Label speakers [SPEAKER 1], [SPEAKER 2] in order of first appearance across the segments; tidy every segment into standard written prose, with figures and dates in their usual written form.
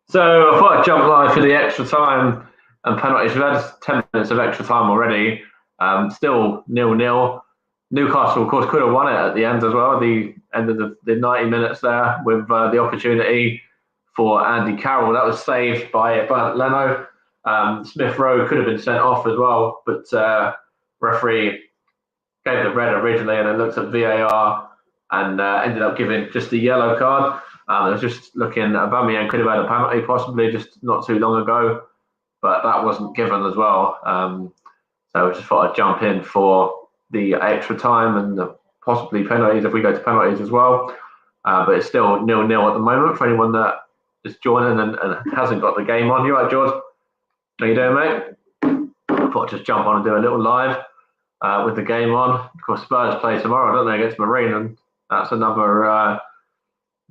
[SPEAKER 1] So I thought I'd jump live for the extra time and penalties. We've had 10 minutes of extra time already. Still nil-nil. Newcastle, of course, could have won it at the end as well. The end of the 90 minutes there with the opportunity for Andy Carroll. That was saved by Leno. Smith Rowe could have been sent off as well, but referee gave the red originally and then looked at VAR and ended up giving just the yellow card. I was just looking, Aubameyang could have had a penalty possibly just not too long ago, but that wasn't given as well. So I just thought I'd jump in for the extra time and possibly penalties if we go to penalties as well. But it's still nil-nil at the moment for anyone that is joining and hasn't got the game on. You right, George? How you doing, mate? I thought I'd just jump on and do a little live with the game on. Of course, Spurs play tomorrow, don't they, against Marine, and that's another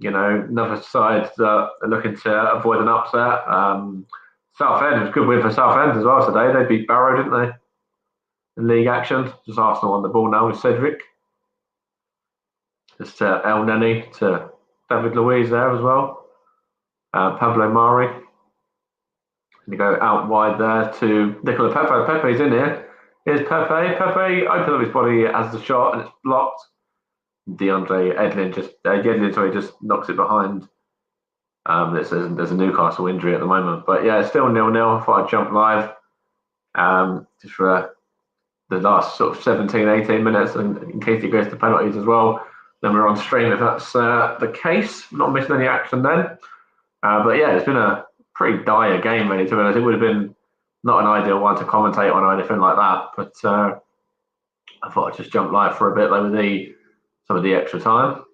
[SPEAKER 1] another side that are looking to avoid an upset. Southend was a good win for Southend as well today. They beat Barrow, didn't they? In league action. Just Arsenal on the ball now with Cedric. Just El Neni to David Luiz there as well. Pablo Mari. And you go out wide there to Nicola Pepe. Pepe's in here. Here's Pepe. Pepe opens up his body as the shot and it's blocked. DeAndre Edlin just knocks it behind. There's a Newcastle injury at the moment, but yeah, it's still nil-nil. I thought I'd jump live just for the last sort of 17, 18 minutes, and in case it goes to penalties as well. Then we're on stream if that's the case. Not missing any action then. But yeah, it's been a pretty dire game, really. To be honest, it would have been not an ideal one to commentate on or anything like that. But I thought I'd just jump live for a bit with some of the extra time.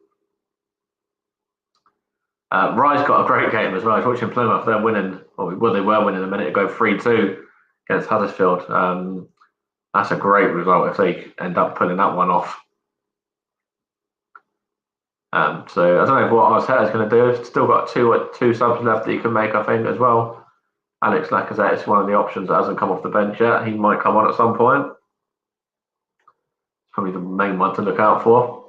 [SPEAKER 1] Rye's got a great game as well. I was watching Plymouth. They're winning, well, they were winning a minute ago, 3-2 against Huddersfield. That's a great result if they end up pulling that one off. So I don't know what Arteta's going to do. Still got two subs left that you can make, I think, as well. Alex Lacazette is one of the options that hasn't come off the bench yet. He might come on at some point. It's probably the main one to look out for.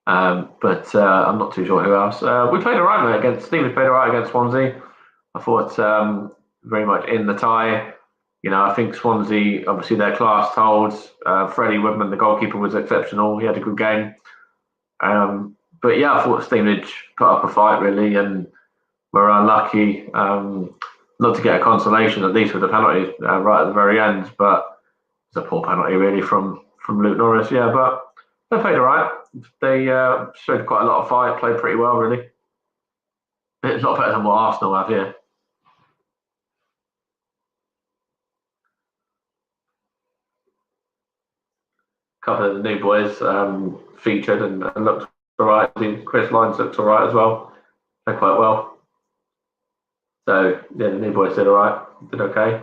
[SPEAKER 1] But I'm not too sure who else. We played all right, mate, against Steve. We played all right against Swansea. I thought very much in the tie. You know, I think Swansea, obviously their class holds. Freddie Woodman, the goalkeeper, was exceptional. He had a good game. But yeah, I thought Stevenage put up a fight really, and were unlucky not to get a consolation, at least with the penalty right at the very end. But it's a poor penalty really from Luke Norris. Yeah, but they played all right. They showed quite a lot of fight, played pretty well, really. It's not better than what Arsenal have here. A couple of the new boys featured and looked all right. I think Chris Lyons looked all right as well. Played quite well. So, yeah, the new boys did all right. Did okay.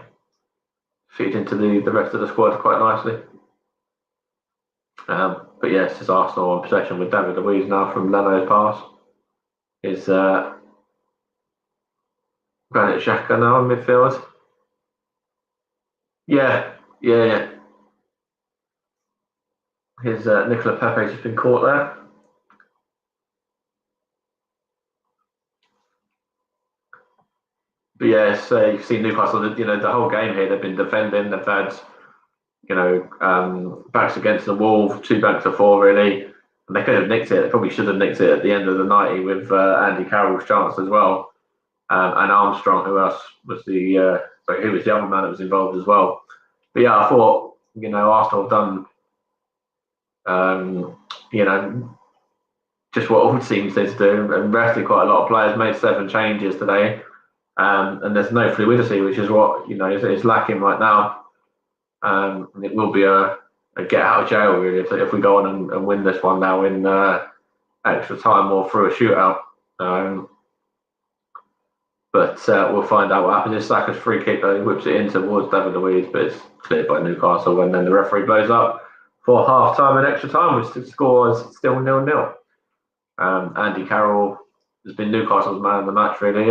[SPEAKER 1] Feed into the rest of the squad quite nicely. But yes, it's Arsenal on possession with David Luiz now from Leno's pass. Is Granit Xhaka now in midfield? Yeah. His Nicola Pepe's just been caught there. But yeah, so you can see Newcastle. The whole game here they've been defending. They've had backs against the wall, 2 backs of 4 really, and they could have nicked it. They probably should have nicked it at the end of the 90 with Andy Carroll's chance as well, and Armstrong, who else was who was the other man that was involved as well. But yeah, I thought Arsenal have done just what all teams need to do, and rested quite a lot of players, made 7 changes today, and there's no fluidity, which is what is lacking right now. And it will be a get out of jail really if we go on and win this one now in extra time or through a shootout. But we'll find out what happens. It's Saka's free kick though, he whips it in towards David Luiz, but it's cleared by Newcastle, and then the referee blows up for half time and extra time, which the score is still 0-0. Andy Carroll has been Newcastle's man of the match really.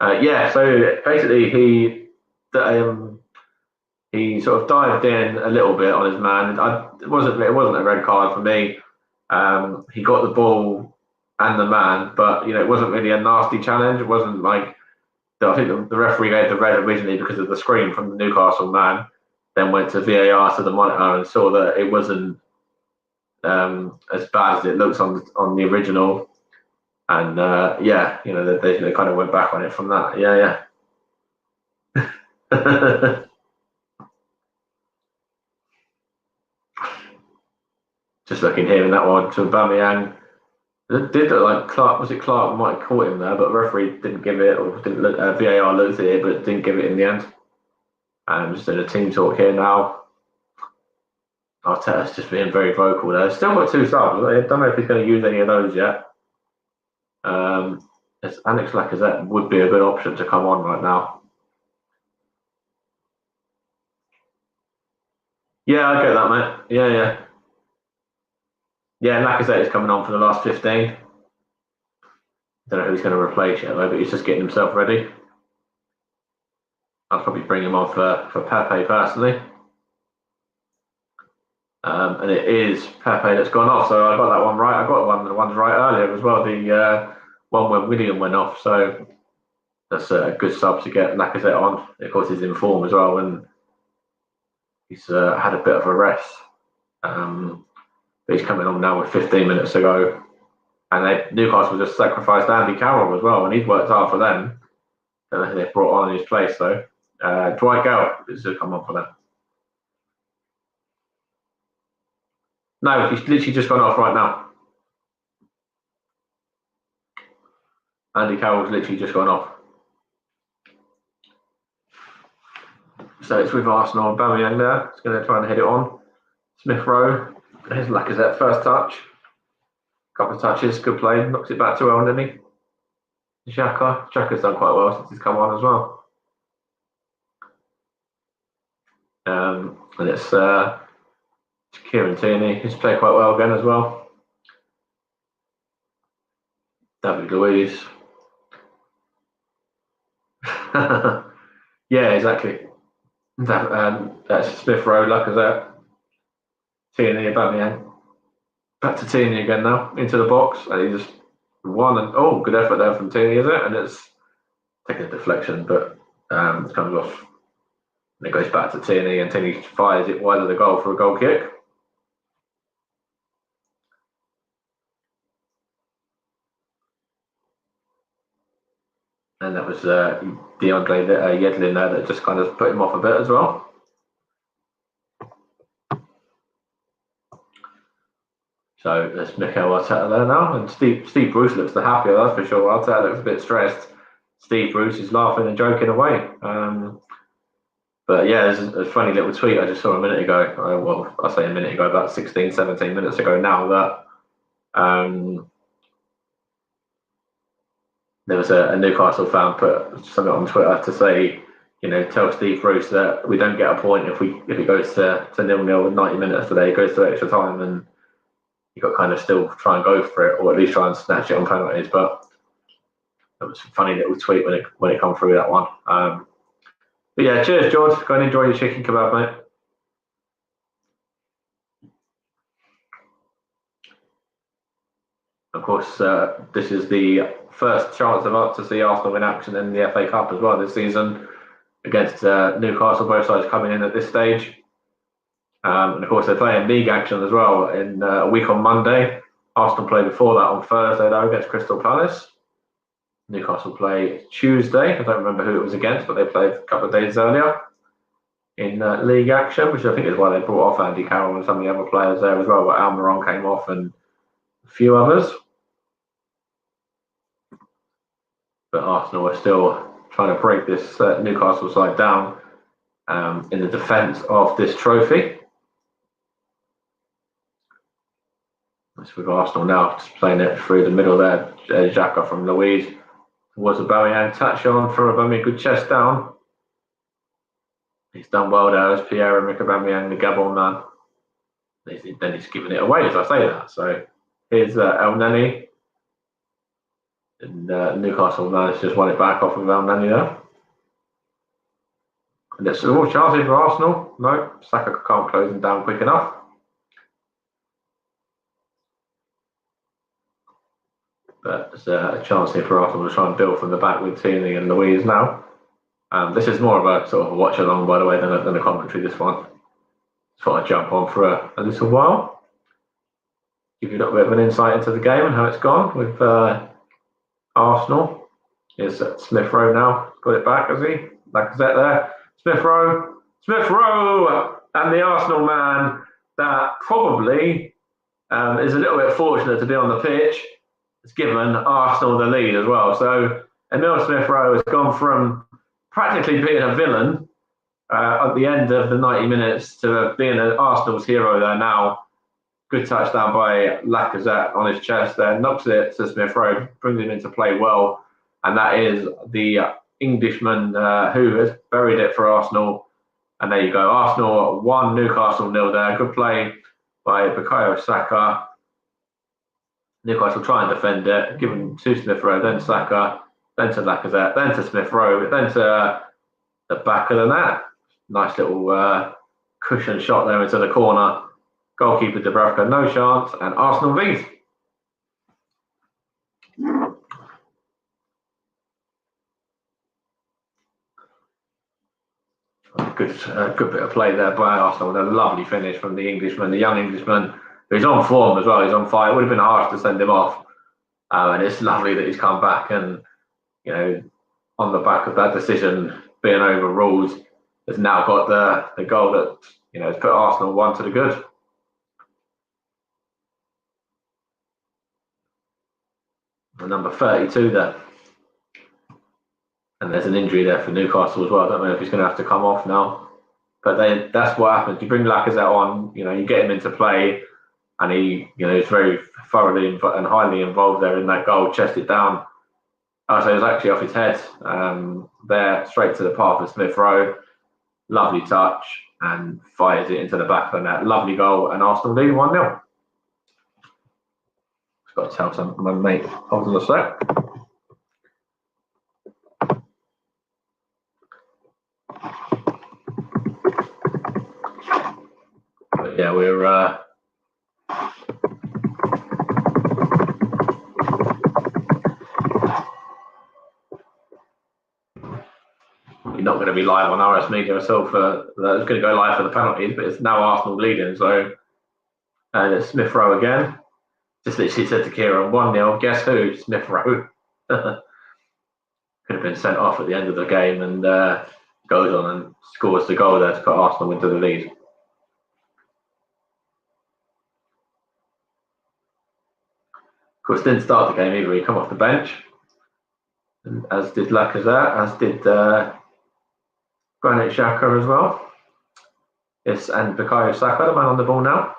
[SPEAKER 1] So basically he sort of dived in a little bit on his man. It wasn't a red card for me. He got the ball and the man, but it wasn't really a nasty challenge. It wasn't like I think the referee gave the red originally because of the screen from the Newcastle man, then went to VAR to the monitor and saw that it wasn't as bad as it looks on the original, and they kind of went back on it from that. Yeah. Just looking here in that one to Aubameyang. It did look like Clark. Was it Clark might have caught him there, but the referee didn't give it, or didn't look. VAR looked at it, but didn't give it in the end. Just in a team talk here now. Arteta's just being very vocal there. Still got 2 subs. I don't know if he's going to use any of those yet. Alex Lacazette would be a good option to come on right now. Yeah, I get that, mate. Yeah. Yeah, Lacazette is coming on for the last 15. Don't know who he's going to replace yet, though, but he's just getting himself ready. I'll probably bring him on for Pepe personally. And it is Pepe that's gone off, so I got that one right. I got the ones right earlier as well. The one when William went off, so that's a good sub to get Lacazette on. Of course, he's in form as well, and he's had a bit of a rest. But he's coming on now with 15 minutes to go. And Newcastle just sacrificed Andy Carroll as well, and he's worked hard for them. And they brought on in his place, though. Dwight Gale is to come on for them. No, he's literally just gone off right now. Andy Carroll's literally just gone off. So it's with Arsenal. Aubameyang there. It's going to try and head it on. Smith Rowe. Here's Lacazette. First touch. Couple of touches. Good play. Knocks it back to Owen, didn't he? Xhaka's done quite well since he's come on as well. And it's Kieran Tierney, who's played quite well again as well. David Luiz. Yeah, exactly. That's Smith Rowe, Lacazette, Tierney, Aubameyang. Back to Tierney again now, into the box, and he just won. And good effort there from Tierney, is it? And it's taking a deflection, but it comes off. And it goes back to Tierney, and Tierney fires it wide of the goal for a goal kick. And that was DeAndre Yedlin there that just kind of put him off a bit as well. So there's Mikel Arteta there now, and Steve Bruce looks the happier, that's for sure. Arteta looks a bit stressed. Steve Bruce is laughing and joking away. But yeah, there's a funny little tweet I just saw a minute ago. I say a minute ago, about 16, 17 minutes ago now, that there was a Newcastle fan put something on Twitter to say, tell Steve Bruce that we don't get a point if it goes to 0-0 with 90 minutes today, it goes to extra time, and you got kind of still try and go for it, or at least try and snatch it on penalties. But it was a funny little tweet when it come through that one. But yeah, cheers, George. Go and enjoy your chicken kebab, mate. Of course, this is the first chance of us to see Arsenal in action in the FA Cup as well this season against Newcastle. Both sides coming in at this stage. And of course, they're playing league action as well in a week on Monday. Arsenal play before that on Thursday, though, against Crystal Palace. Newcastle play Tuesday. I don't remember who it was against, but they played a couple of days earlier in league action, which I think is why they brought off Andy Carroll and some of the other players there as well. But Almiron came off and a few others. But Arsenal are still trying to break this Newcastle side down in the defence of this trophy. It's with Arsenal now, just playing it through the middle there. Xhaka from Luiz towards Aubameyang. Touch on for Aubameyang, good chest down. He's done well there as Pierre-Emerick Aubameyang, the Gabon man. Then he's giving it away as I say that. So here's El Neni. And Newcastle managed to just won it back off of El Neni there. And it's all chances for Arsenal. No, Saka can't close them down quick enough. But there's a chance here for Arsenal to try and build from the back with Tierney and Louise now. This is more of a sort of a watch along, by the way, than a commentary, this one. Just thought I'd jump on for a little while. Give you a little bit of an insight into the game and how it's gone with Arsenal. Here's Smith Rowe now. Got it back, has he? Lacazette there. Smith Rowe. And the Arsenal man that probably is a little bit fortunate to be on the pitch. It's given Arsenal the lead as well. So Emile Smith Rowe has gone from practically being a villain at the end of the 90 minutes to being Arsenal's hero there now. Good touchdown by Lacazette on his chest there. Knocks it to Smith Rowe, brings him into play well. And that is the Englishman who has buried it for Arsenal. And there you go. Arsenal 1, Newcastle 0 there. Good play by Bukayo Saka. Newcastle try and defend it. Given to Smith Rowe, then Saka, then to Lacazette, then to Smith Rowe, then to the back of the net. Nice little cushion shot there into the corner. Goalkeeper Dubravka, no chance. And Arsenal lead. Good bit of play there by Arsenal with a lovely finish from the Englishman, the young Englishman, who's on form as well. He's on fire. It would have been harsh to send him off, and it's lovely that he's come back and, you know, on the back of that decision being overruled, has now got the goal that, you know, has put Arsenal 1 to the good. And number 32 there. And there's an injury there for Newcastle as well. I don't know if he's going to have to come off now. But that's what happens. You bring Lacazette on, you know, you get him into play, and he, you know, is very thoroughly and highly involved there in that goal, chested down. So it was actually off his head there, straight to the path of Smith Rowe. Lovely touch, and fires it into the back of the net. Lovely goal, and Arsenal lead 1-0. Just got to tell my mate, hold on a sec. But yeah, we're not going to be live on RS Media itself. It's going to go live for the penalties, but it's now Arsenal leading. So, and it's Smith Rowe again. Just literally said to Kieran, 1-0. Guess who? Smith Rowe. Could have been sent off at the end of the game, and goes on and scores the goal there to put Arsenal into the lead. Of course, didn't start the game either. He come off the bench, and as did Lacazette, as did Granit Xhaka as well. Yes, and Bukayo Saka, the man on the ball now.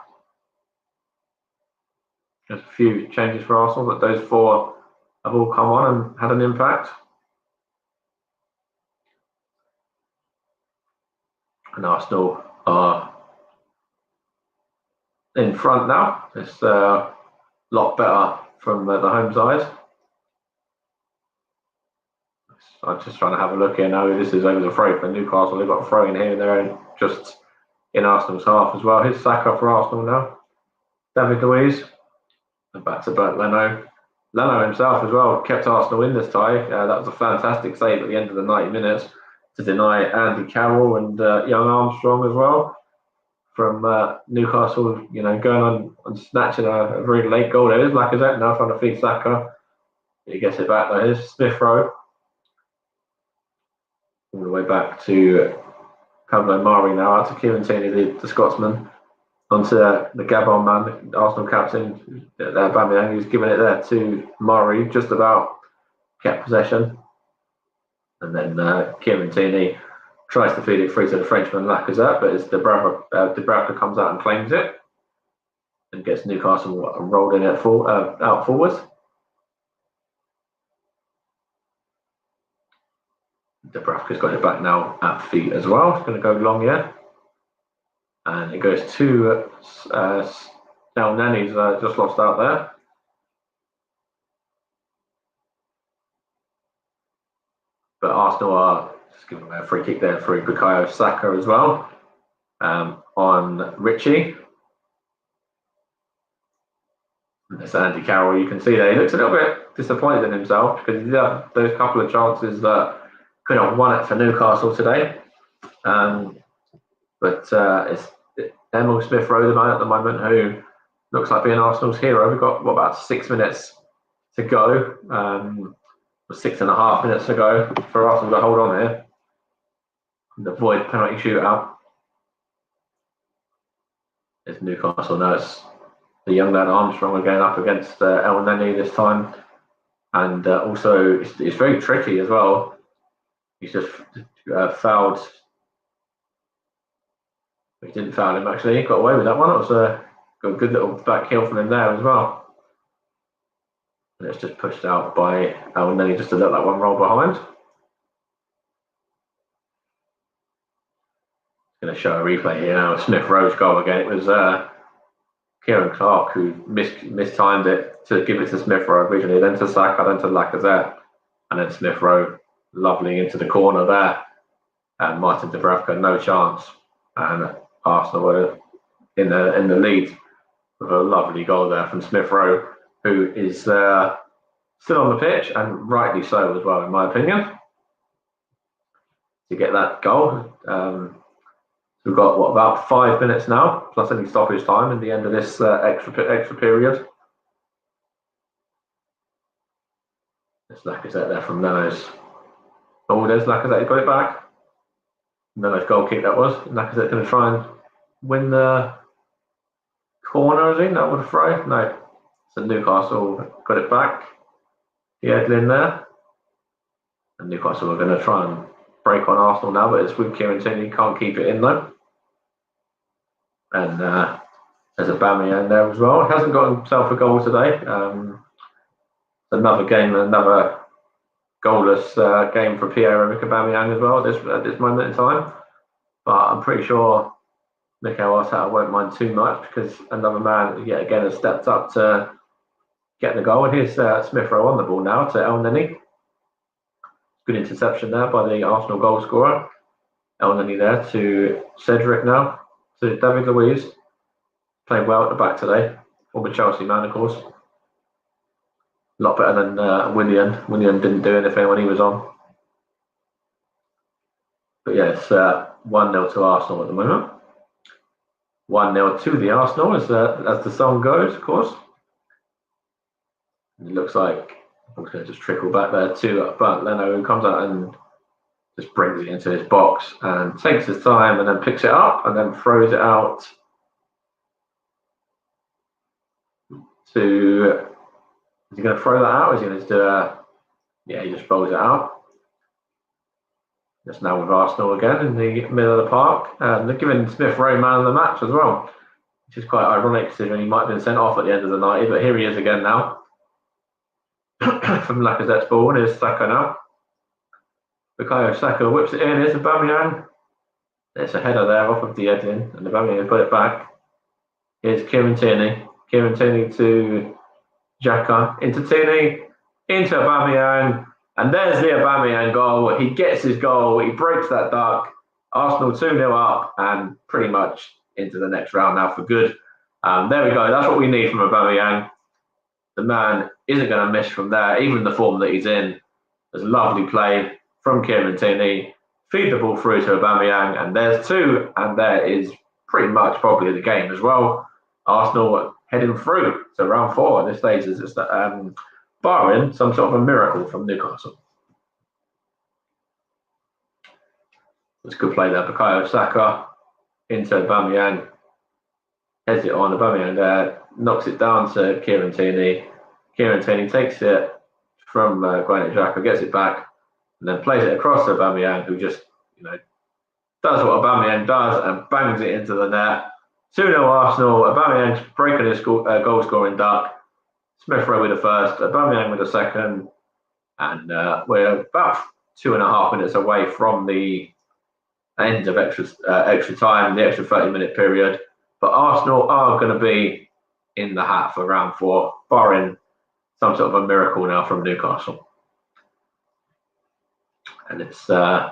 [SPEAKER 1] Just a few changes for Arsenal, but those 4 have all come on and had an impact. And Arsenal are in front now. It's a lot better from the home side. I'm just trying to have a look here now. This is over the throw for Newcastle. They've got a throw in here and there, just in Arsenal's half as well. Here's Saka for Arsenal now. David Luiz. And back to Bert Leno. Leno himself as well kept Arsenal in this tie. That was a fantastic save at the end of the 90 minutes to deny Andy Carroll and young Armstrong as well from Newcastle, you know, going on and snatching a very late goal. There is Lacazette now trying to feed Saka. He gets it back. There is Smith Rowe. All the way back to Pablo Mari now, out to Kieran Tierney, the Scotsman, onto the Gabon man, the Arsenal captain, Aubameyang, who's given it there to Mari, just about kept possession. And then Kieran Tierney tries to feed it free to the Frenchman Lacazette, but as Dubravka comes out and claims it and gets Newcastle rolled in it out forward. Dubravka's got it back now at feet as well. It's going to go long, yeah. And it goes to now Nenny's just lost out there. But Arsenal are just giving away a free kick there for Bukayo Saka as well on Richie. It's Andy Carroll. You can see that he looks a little bit disappointed in himself because he had those couple of chances that could have won it for Newcastle today. But it's Emil Smith-Rowe, the man at the moment, who looks like being Arsenal's hero. We've got about 6 minutes to go, 6.5 minutes to go for Arsenal to hold on here and avoid penalty shootout. It's Newcastle now. It's the young lad Armstrong again up against El Neni this time, and also it's very tricky as well. He's just fouled. He didn't foul him actually. He got away with that one. It was a good little back heel from him there as well. And it's just pushed out by El Neni just to let that one roll behind. Going to show a replay here now. Smith-Rowe's goal again. It was Kieran Clark who mistimed it to give it to Smith-Rowe originally, then to Saka, then to Lacazette, and then Smith-Rowe lovely into the corner there. And Martin Dubravka, no chance. And Arsenal were in the lead with a lovely goal there from Smith-Rowe, who is still on the pitch, and rightly so as well, in my opinion, to get that goal. We've got about 5 minutes now, plus any stoppage time in the end of this extra period. There's Lacazette there from Leno's. Oh, there's Lacazette, got it back. Leno's goal kick that was. Lacazette going to try and win the corner, is he? Not with a throw? No. So Newcastle got it back. Edlin there. And Newcastle are going to try and break on Arsenal now, but it's with Kieran Tierney. Can't keep it in though. And there's Aubameyang there as well. He hasn't got himself a goal today. Another game, another goalless game for Pierre-Emerick Aubameyang as well at this moment in time. But I'm pretty sure Mikel Arteta won't mind too much because another man yet again has stepped up to get the goal. And here's Smith-Rowe on the ball now to El Neni. Good interception there by the Arsenal goal scorer. El Neni there to Cedric now. To David Luiz. Playing well at the back today. Former Chelsea man, of course. A lot better than Willian. Willian didn't do anything when he was on. But yeah, it's 1-0 to Arsenal at the moment. 1-0 to the Arsenal as the song goes, of course. And it looks like I'm going to just trickle back there to Bernd Leno, who comes out and just brings it into his box and takes his time and then picks it up and then throws it out to... Is he going to throw that out? Is he going to do a... Yeah, he just throws it out. Just now with Arsenal again in the middle of the park. And they're giving Smith-Rowe man of the match as well, which is quite ironic considering he might have been sent off at the end of the 90, but here he is again now. From Lacazette's ball, and here's Saka now. Bukayo Saka whips it in, here's Aubameyang. There's a header there off of the Edlin, and Aubameyang put it back. Here's Kieran Tierney. Kieran Tierney to Xhaka, into Tierney, into Aubameyang, and there's the Aubameyang goal. He gets his goal, he breaks that duck. Arsenal 2-0 up, and pretty much into the next round now for good. There we go, that's what we need from Aubameyang. The man isn't going to miss from there, even the form that he's in. There's a lovely play from Kieran Tierney. Feed the ball through to Aubameyang, and there's two, and there is pretty much probably the game as well. Arsenal heading through to round 4 at this stage, is just barring some sort of a miracle from Newcastle. It's a good play there. Bukayo Saka into Aubameyang. Heads it on. Aubameyang there knocks it down to Kieran Tierney. Kieran Tierney takes it from Granit Xhaka, gets it back, and then plays it across to Aubameyang, who just, does what Aubameyang does and bangs it into the net. 2-0 Arsenal. Aubameyang's breaking his goal scoring duck. Smith-Rowe with the first, Aubameyang with the second, and we're about 2.5 minutes away from the end of extra time, the extra 30-minute period. But Arsenal are going to be in the hat for round 4, barring some sort of a miracle now from Newcastle. And it's an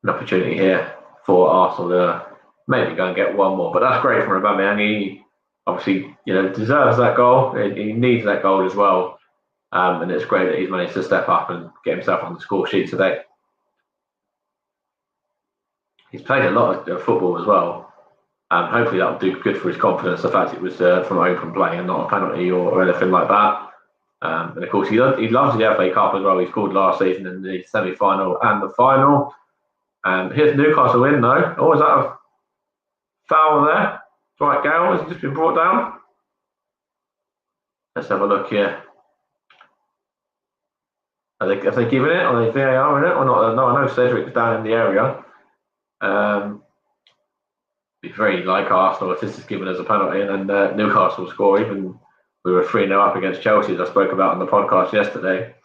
[SPEAKER 1] opportunity here for Arsenal to maybe go and get one more. But that's great from Aubameyang. He obviously, deserves that goal. He needs that goal as well. And it's great that he's managed to step up and get himself on the score sheet today. He's played a lot of football as well. Hopefully that will do good for his confidence, the fact it was from open play and not a penalty or anything like that. And of course, he loves the FA Cup as well. He scored last season in the semi-final and the final. Here's Newcastle in though. Oh, is that a foul there? Dwight Gale has just been brought down. Let's have a look here. Have they given it? Are they VAR in it or not? No, I know Cedric's down in the area. Be very like Arsenal if this is given as a penalty and then Newcastle score. Even we were 3-0 up against Chelsea, as I spoke about on the podcast yesterday.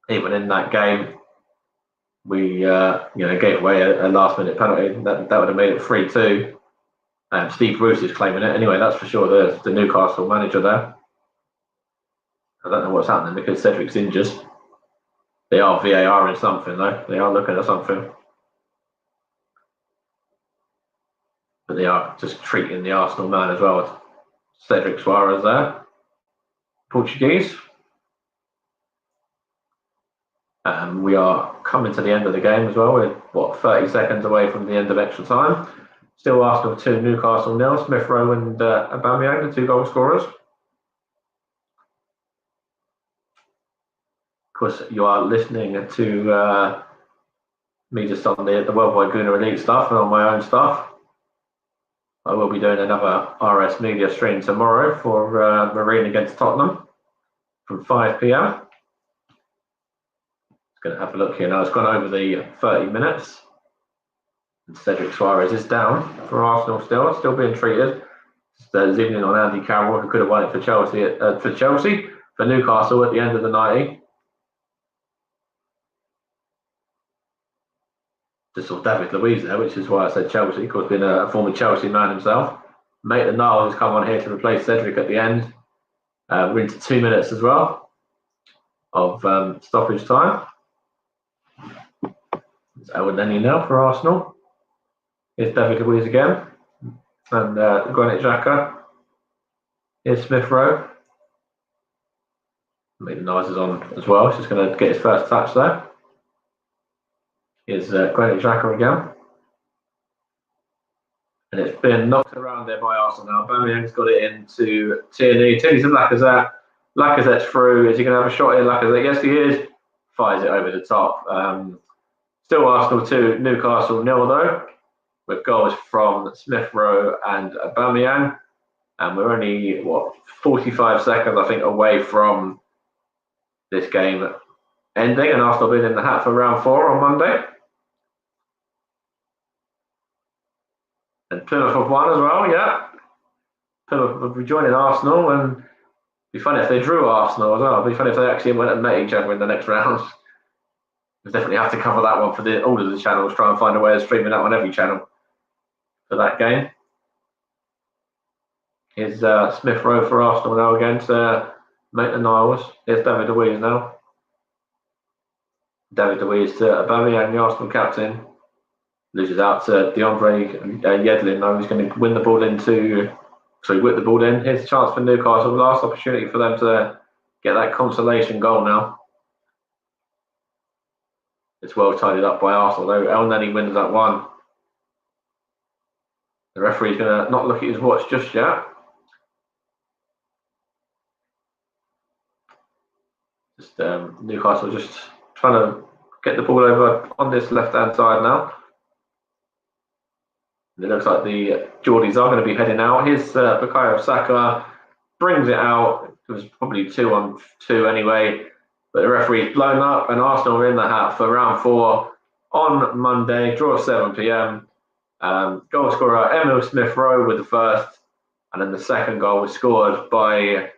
[SPEAKER 1] Even in that game, we gave away a last-minute penalty. That would have made it 3-2. Steve Bruce is claiming it. Anyway, that's for sure the Newcastle manager there. I don't know what's happening because Cedric's injured. They are VAR in something though. They are looking at something. But they are just treating the Arsenal man as well. Cedric Suarez there. Portuguese. We are coming to the end of the game as well. We're 30 seconds away from the end of extra time. Still Arsenal 2, Newcastle 0. Smith Rowe and Aubameyang, the 2 goal scorers. Of course, you are listening to me just on the Worldwide Gooner Elite stuff and on my own stuff. I will be doing another RS Media stream tomorrow for Marine against Tottenham from 5 p.m. Going to have a look here now. It's gone over the 30 minutes. And Cedric Suarez is down for Arsenal still being treated. Zooming in on Andy Carroll, who could have won it for Chelsea, for Newcastle at the end of the 90. Just saw David Luiz there, which is why I said Chelsea, of course, being a former Chelsea man himself. Maitland-Niles has come on here to replace Cedric at the end. We're into 2 minutes as well of stoppage time. It's Elneny now for Arsenal. Here's David Luiz again. And Granit Xhaka. Here's Smith Rowe. Maitland-Niles is on as well. He's just going to get his first touch there. Here's Granit Xhaka again. And it's been knocked around there by Arsenal now. Aubameyang's got it into Tierney. Tierney's to Lacazette. Lacazette's through. Is he going to have a shot in Lacazette? Yes, he is. Fires it over the top. Still Arsenal 2, Newcastle 0 though, with goals from Smith Rowe and Aubameyang. And we're only, 45 seconds, I think, away from this game ending and Arsenal being in the hat for round 4 on Monday. And Plymouth have won as well, yeah. Plymouth will be joining Arsenal, and it'd be funny if they drew Arsenal as well. It'd be funny if they actually went and met each other in the next round. We'll definitely have to cover that one for all of the channels, try and find a way of streaming that on every channel for that game. Here's Smith Rowe for Arsenal now against Maitland-Niles. Here's David Luiz now. David Luiz to Aubameyang, the Arsenal captain. Loses out to DeAndre Yedlin now. He's going to whip the ball in. Here's a chance for Newcastle. Last opportunity for them to get that consolation goal now. It's well tidied up by Arsenal though. Elneny wins that one. The referee's going to not look at his watch just yet. Newcastle just trying to get the ball over on this left-hand side now. And it looks like the Geordies are going to be heading out. Here's Bukayo Saka, brings it out. It was probably 2-on-2 anyway. But the referee's blown up and Arsenal are in the hat for round 4 on Monday. Draw 7 p.m. Goal scorer Emil Smith Rowe with the first. And then the second goal was scored by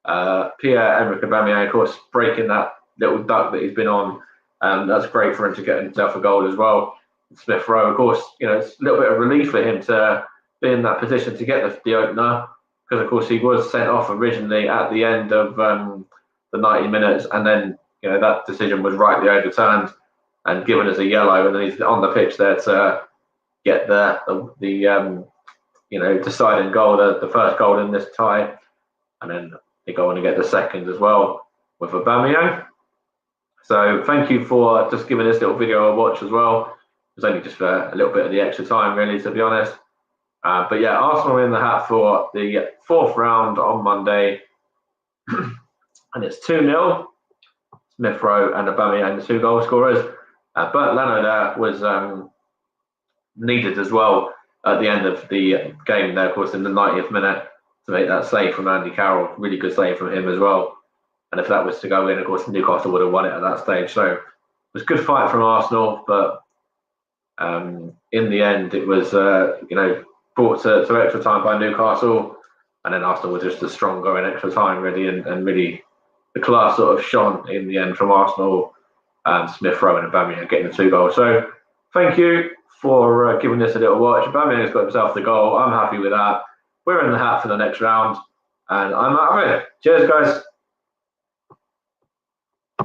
[SPEAKER 1] Pierre-Emerick Aubameyang, of course, breaking that little duck that he's been on. That's great for him to get himself a goal as well. Smith Rowe, of course, it's a little bit of relief for him to be in that position to get the opener, because of course he was sent off originally at the end of the 90 minutes, and then that decision was rightly overturned and given as a yellow, and then he's on the pitch there to get the deciding goal, the first goal in this tie, and then they go on and get the second as well with Aubameyang. So thank you for just giving this little video a watch as well. It was only just for a little bit of the extra time, really, to be honest. But yeah, Arsenal are in the hat for the fourth round on Monday, and it's 2-0. Smith Rowe and Aubameyang, the two goal scorers. But Leno there was needed as well at the end of the game there, of course, in the 90th minute to make that save from Andy Carroll. Really good save from him as well. And if that was to go in, of course, Newcastle would have won it at that stage. So it was a good fight from Arsenal, but in the end, it was brought to extra time by Newcastle, and then Arsenal were just as stronger in extra time, really, and really the class sort of shone in the end from Arsenal. Smith Rowe and Aubameyang getting the two goals. So thank you for giving this a little watch. Aubameyang's got himself the goal. I'm happy with that. We're in the hat for the next round, and I'm out of it. Cheers, guys.